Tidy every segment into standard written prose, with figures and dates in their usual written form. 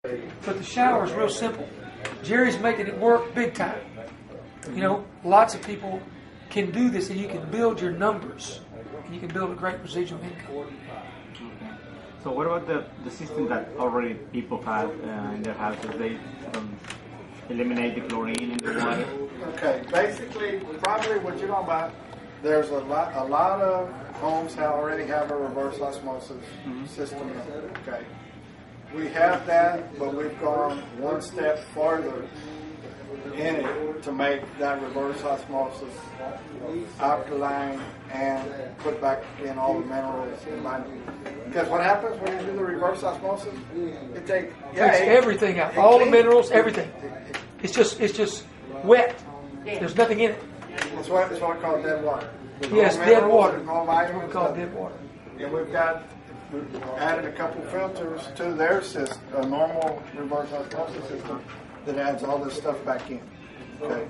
But the shower is real simple. Jerry's making it work big time. You know, lots of people can do this, and you can build your numbers, and you can build a great residual income. So what about the system that already people have in their houses? They eliminate the chlorine in the water? Okay, basically, probably what you're talking about, there's a lot of homes already have a reverse osmosis system. Okay, we have that, but we've gone one step farther in it to make that reverse osmosis alkaline and put back in all the minerals and vitamins. Because what happens when you do the reverse osmosis? It takes everything out, all the minerals, everything. It's just wet. There's nothing in it. It's what I call dead water. Yes, dead water. There's no vitamins. We call it dead water. And we've added a couple filters to their system, a normal reverse osmosis system that adds all this stuff back in. Okay.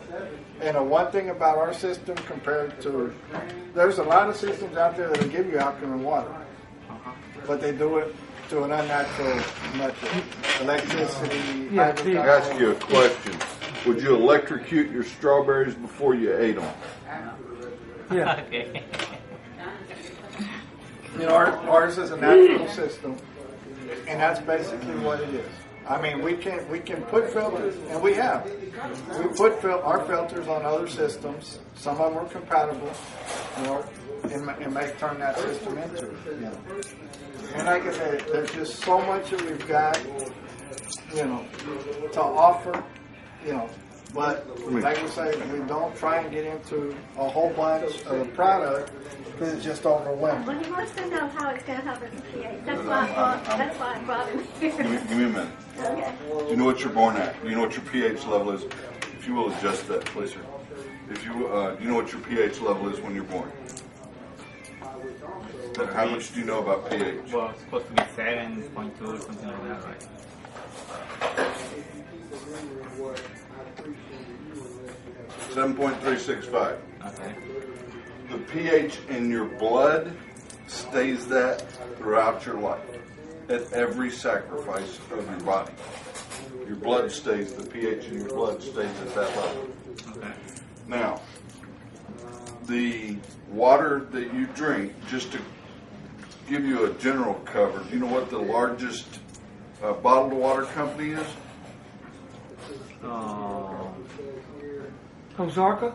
And one thing about our system compared to, there's a lot of systems out there that will give you alkaline water, but they do it to an unnatural method. Electricity. Yeah, Let me ask you a question. Would you electrocute your strawberries before you ate them? Yeah. Okay. You know, ours is a natural system, and that's basically what it is. I mean, we can put filters, and we have. We put our filters on other systems. Some of them are compatible, you know, and may turn that system into it. You know. And like I said, there's just so much that we've got, you know, to offer, you know. But like I say, we don't try and get into a whole bunch of the product because it's just overwhelming. Well, he wants to know how it's going to help us with pH. That's why I brought him here. Give me a minute. Okay. Do you know what you're born at? Do you know what your pH level is? If you will adjust that, please, sir. If you, do you know what your pH level is when you're born? How much do you know about pH? Well, it's supposed to be 7.2 or something like that, right? 7.365. Okay. The pH in your blood stays that throughout your life. At every sacrifice of your body. Your blood stays, the pH in your blood stays at that level. Okay. Now, the water that you drink, just to give you a general cover, do you know what the largest bottled water company is? Ozarka?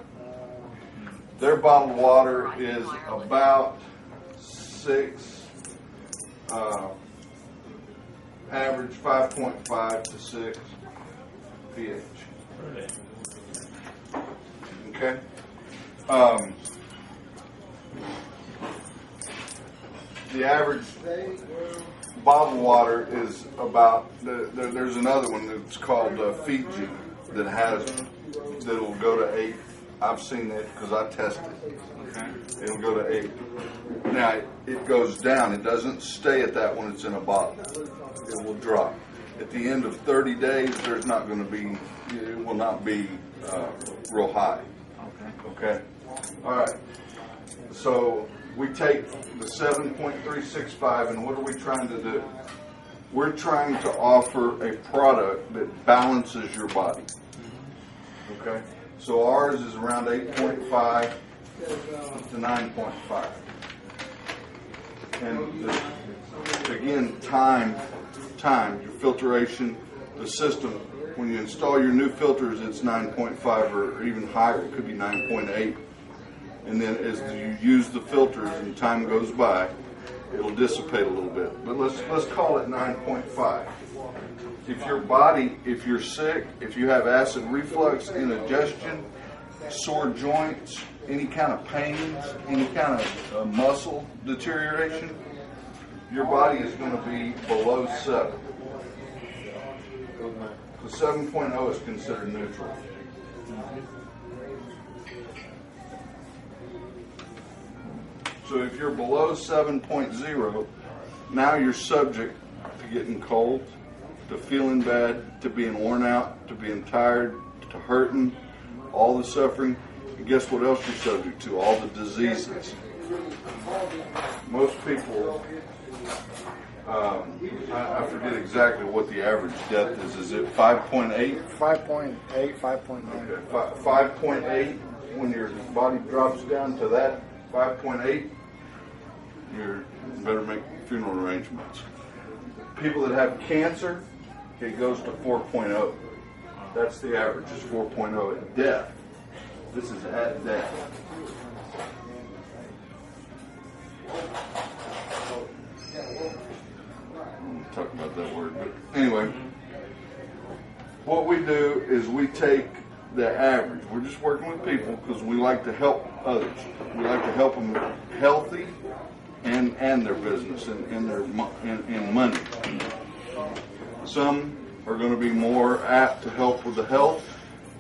Their bottled water is about 6, average 5.5 to 6 pH. Okay? The average bottled water is about, there's another one that's called Fiji that'll go to 8. I've seen it because I tested. Okay. It'll go to 8. Now, it goes down. It doesn't stay at that when it's in a bottle. It will drop. At the end of 30 days, there's not going to be, it will not be real high. Okay? All right. So we take the 7.365, and what are we trying to do? We're trying to offer a product that balances your body. Okay? So ours is around 8.5 to 9.5. And again, time, your filtration, the system, when you install your new filters, it's 9.5 or even higher. It could be 9.8. And then as you use the filters and time goes by, it'll dissipate a little bit. But let's call it 9.5. If you're sick, if you have acid reflux, indigestion, sore joints, any kind of pains, any kind of muscle deterioration, your body is going to be below 7. The 7.0 is considered neutral. So if you're below 7.0, now you're subject to getting cold, to feeling bad, to being worn out, to being tired, to hurting, all the suffering. And guess what else you're subject to? All the diseases. Most people I forget exactly what the average depth is. Is it 5.8? 5.8, 5.9. Okay, 5.8. When your body drops down to that 5.8, you better make funeral arrangements. People that have cancer, it goes to 4.0. That's the average, is 4.0 at death. This is at death. I'm talking about that word, but anyway, what we do is we take the average. We're just working with people because we like to help others. We like to help them healthy and their business and in money. Some are going to be more apt to help with the health,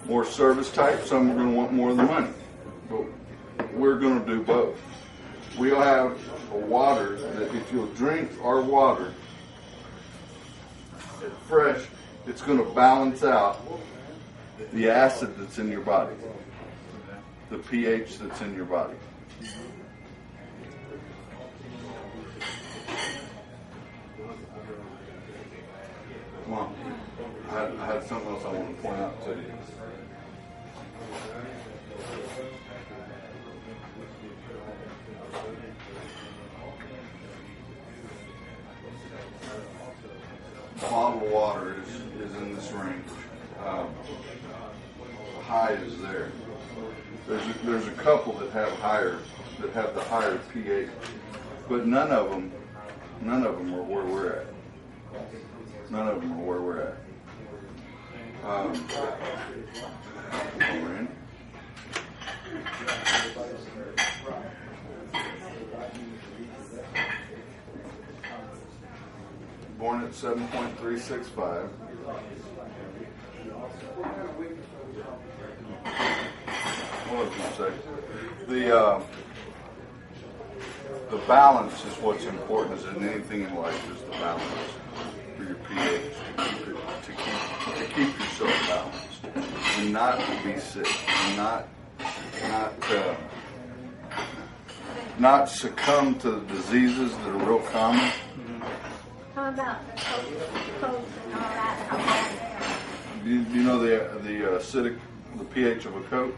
more service type. Some are going to want more of the money. But we're going to do both. We'll have a water that if you'll drink our water fresh, it's going to balance out the acid that's in your body, the pH that's in your body. Come on. I had something else I want to point out to you. Bottled water is in this range. High is there. There's a couple that have the higher pH, but none of them are where we're at. None of them are where we're at. Born at 7.365. What was I going to say? The balance is what's important, as in anything in life, is the balance for your pH to keep yourself balanced and not to be sick and not succumb to the diseases that are real common. How about the Coke and all that? How bad they are? Do you know the acidic, the pH of a Coke?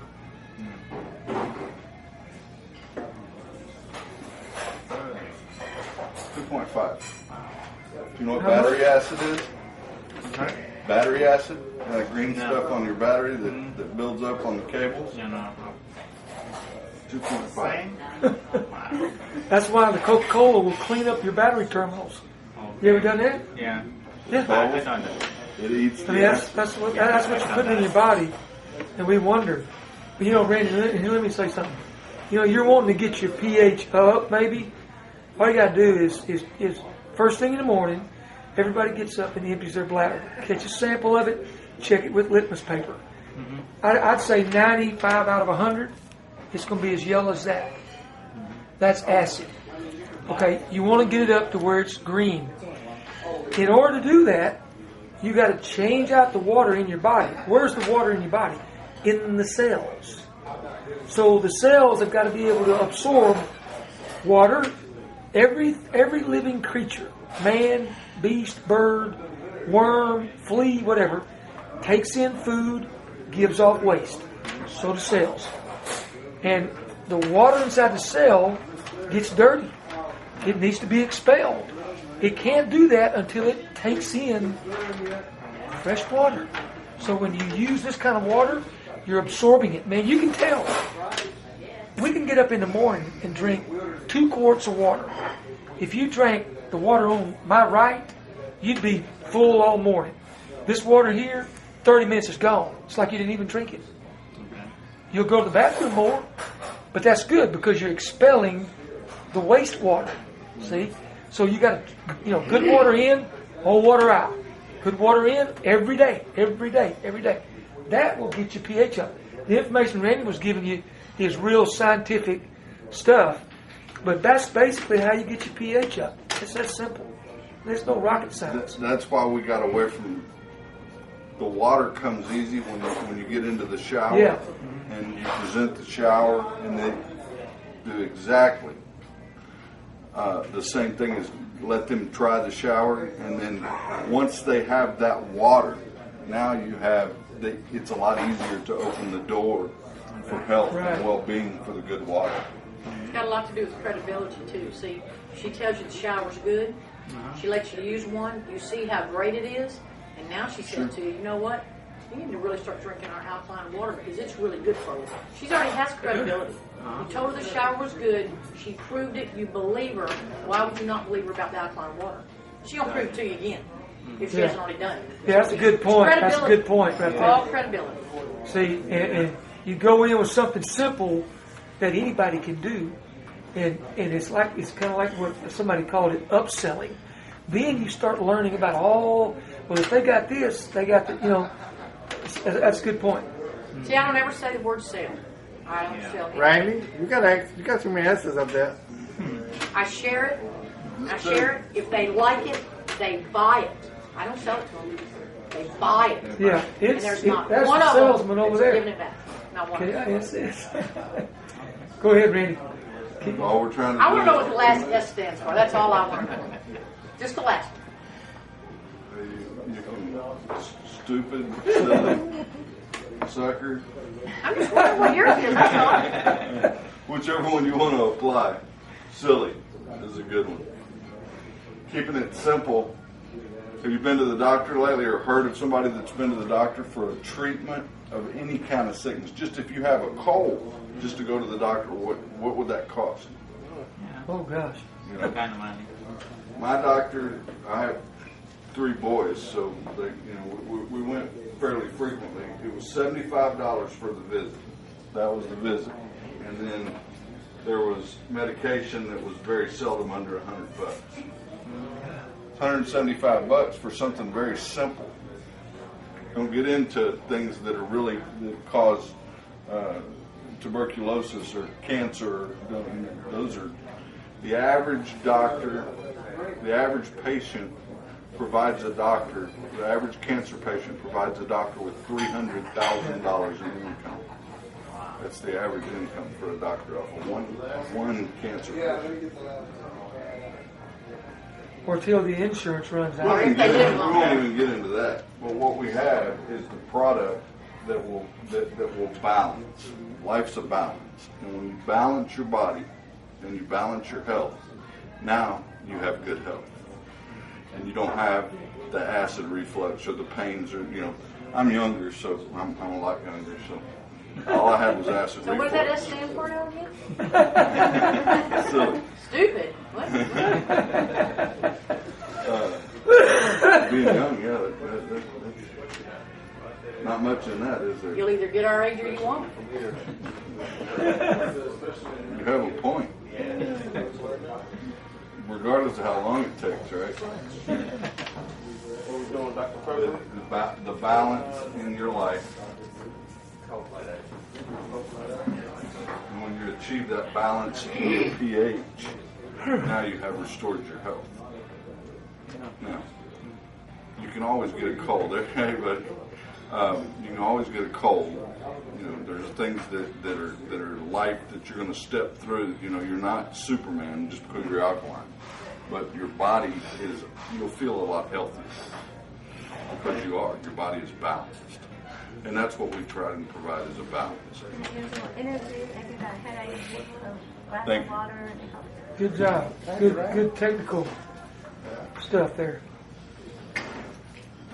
2.5. Do you know what battery acid is? Sorry? Battery acid? That green stuff on your battery that builds up on the cables? You know. 2.5. That's why the Coca-Cola will clean up your battery terminals. You ever done that? Yeah. Yeah. I done that. It eats the I mean, that's what you put in your body, and we wonder. But, Randy, let me say something. You're wanting to get your pH up, maybe. All you got to do is first thing in the morning, everybody gets up and empties their bladder. Catch a sample of it, check it with litmus paper. Mm-hmm. I'd say 95 out of 100, it's going to be as yellow as that. That's acid. Okay, you want to get it up to where it's green. In order to do that, you got to change out the water in your body. Where's the water in your body? In the cells. So the cells have got to be able to absorb water. Every living creature, man, beast, bird, worm, flea, whatever, takes in food, gives off waste. So do cells. And the water inside the cell gets dirty. It needs to be expelled. It can't do that until it takes in fresh water. So when you use this kind of water, you're absorbing it. Man, you can tell. We can get up in the morning and drink 2 quarts of water. If you drank the water on my right, you'd be full all morning. This water here, 30 minutes is gone. It's like you didn't even drink it. You'll go to the bathroom more, but that's good because you're expelling the wastewater. See? So you got good water in, whole water out. Good water in every day. That will get your pH up. The information Randy was giving you is real scientific stuff, but that's basically how you get your pH up. It's that simple. There's no rocket science. That's why we got away from the water. Comes easy when you get into the shower. Yeah. And you present the shower, and they do exactly the same thing as let them try the shower, and then once they have that water, now you have, it's a lot easier to open the door for health Right. and well-being for the good water. It's got a lot to do with credibility too. See, she tells you the shower's good. She lets you use one. You see how great it is, and now she says to you, you know what? You need to really start drinking our alkaline water because it's really good for you. She's already has credibility. You told her the shower was good. She proved it. You believe her. Why would you not believe her about the alkaline water? She's gonna prove it to you again if she hasn't already done it. Yeah, that's a good point. That's a good point right All there. credibility. See, and you go in with something simple that anybody can do, and it's kind of like what somebody called it upselling. Then you start learning about well, if they got this, they got the, that's a good point. See, I don't ever say the word sell. I don't sell anything. Randy, you got too many S's up there. I share it. If they like it, they buy it. I don't sell it to them. They buy it. Yeah, And there's not that's one the of them salesman over that's there. giving it back. Not one. Okay, it's. Go ahead, Randy. All we're trying to I do want to know what is the last S stands for. That's all I want to know. Just the last one. you can stupid, silly, sucker, I'm just wondering what yours is. That's all. whichever one you want to apply. Silly is a good one. Keeping it simple. Have you been to the doctor lately or heard of somebody that's been to the doctor for a treatment of any kind of sickness? Just if you have a cold, just to go to the doctor, what would that cost? Oh gosh. You What know, kind of money? my doctor, I have 3 boys, so we went fairly frequently. It was $75 for the visit. That was the visit, and then there was medication that was very seldom under $100. $175 for something very simple. Don't get into things that are really that cause tuberculosis or cancer. Those are the average doctor, the average patient provides a doctor. The average cancer patient provides a doctor with $300,000 in income. That's the average income for a doctor off of one cancer patient. Or till the insurance runs We out. won't even get into that. But what we have is the product that will balance. Life's a balance, and when you balance your body and you balance your health, now you have good health, and you don't have the acid reflux or the pains or I'm younger, so I'm a lot younger, so all I had was acid So what reflux. does that S stand for now again? Silly. Stupid. What? Being young, yeah, that's not much in that, is there? You'll either get our age or you won't. You have a point. Regardless of how long it takes, right? What we doing, Dr. Pepper? The balance in your life. And when you achieve that balance in your pH, now you have restored your health. Now, you can always get a cold, okay, but you can always get a cold. There's things that are life that you're going to step through. You're not Superman just because you're alkaline, but your body you'll feel a lot healthier because your body is balanced, and that's what we try to provide is a balance. Interview, if you got a headache, a glass Thank of you. water and help. Good job. Good technical stuff there.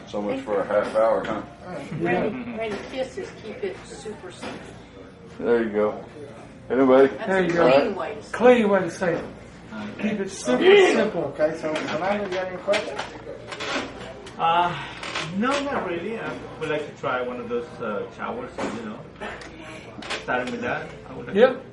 So much for a half hour, huh? Randy, kisses keep it super simple. There you go. Anybody? That's There a you go. clean way to say it. Clean way to say it. Keep it simple. Okay, so Fernando, you got any questions? No, not really. I would like to try one of those showers, starting with that. I would like Yep.